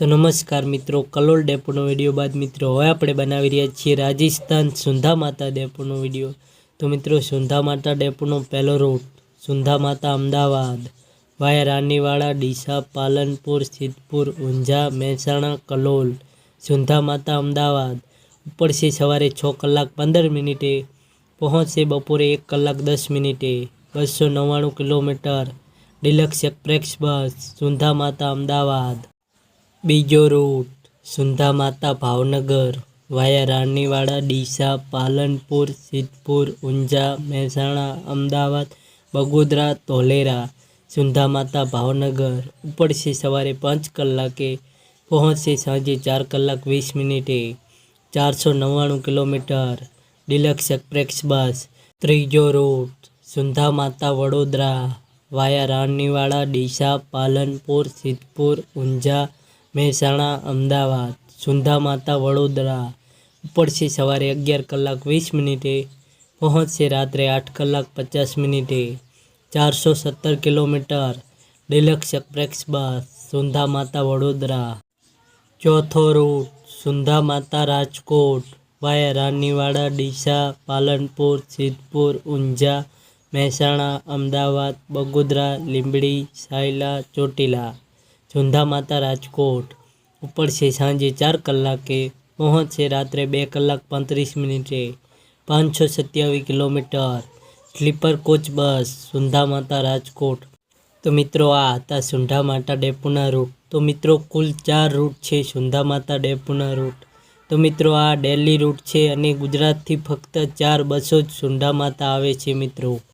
તો નમસ્કાર મિત્રો, કલોલ ડેપોનો વિડીયો બાદ મિત્રો હવે આપણે બનાવી રહ્યા છીએ રાજસ્થાન સુંધા માતા ડેપોનો વિડીયો। તો મિત્રો સુંધા માતા ડેપોનો પહેલો રૂટ સુંધા માતા અમદાવાદ વાયા રાનીવાડા, ડીસા, પાલનપુર, સિદ્ધપુર, ઊંઝા, મહેસાણા, કલોલ। સુંધા માતા અમદાવાદ ઉપડશે સવારે 6 કલાક 15 મિનિટે, પહોંચશે બપોરે 1 કલાક 10 મિનિટે। 299 કિલોમીટર ડિલક્સ એક્સપ્રેસ બસ સુંધા માતા અમદાવાદ। બીજો રૂટ સુંધા માતા ભાવનગર વાયા રાનીવાડા, ડીસા, પાલનપુર, સિદ્ધપુર, ઊંઝા, મહેસાણા, અમદાવાદ, બગોદરા, ધોલેરા। સુંધા માતા ભાવનગર ઉપડશે સવારે 5 કલાકે, પહોંચશે સાંજે 4 કલાક 20 મિનિટે। 499 કિલોમીટર ડિલક્સ એક્સપ્રેસ બસ। ત્રીજો રૂટ સુંધા માતા વડોદરા વાયા રાનીવાડા, ડીસા, પાલનપુર, સિદ્ધપુર, ઊંઝા, મહેસાણા, અમદાવાદ। સુંધા માતા વડોદરા ઉપડશે સવારે 11 કલાક 20 મિનિટે, પહોંચશે રાત્રે 8 કલાક 50 મિનિટે। 417 કિલોમીટર ડિલક્સ એક્સપ્રેસ બસ સુંધા માતા વડોદરા। ચોથો રૂટ સુંધા માતા રાજકોટ વાયા રાનીવાડા, ડીસા, પાલનપુર, સિદ્ધપુર, ઊંઝા, મહેસાણા, અમદાવાદ, બગોદરા, લીંબડી, સાયલા, ચોટીલા। સુંધા માતા રાજકોટ ઉપડશે સાંજે 4 કલાકે, પહોંચશે રાત્રે 2 કલાક 35 મિનિટે। 527 કિલોમીટર સ્લીપર કોચ બસ સુંધા માતા રાજકોટ। તો મિત્રો આ હતા સુંધા માતા ડેપોના રૂટ। તો મિત્રો કુલ 4 રૂટ છે સુંધા માતા ડેપોના રૂટ। તો મિત્રો આ ડેલી રૂટ છે અને ગુજરાતથી ફક્ત 4 બસો જ સુંધા માતા આવે છે મિત્રો।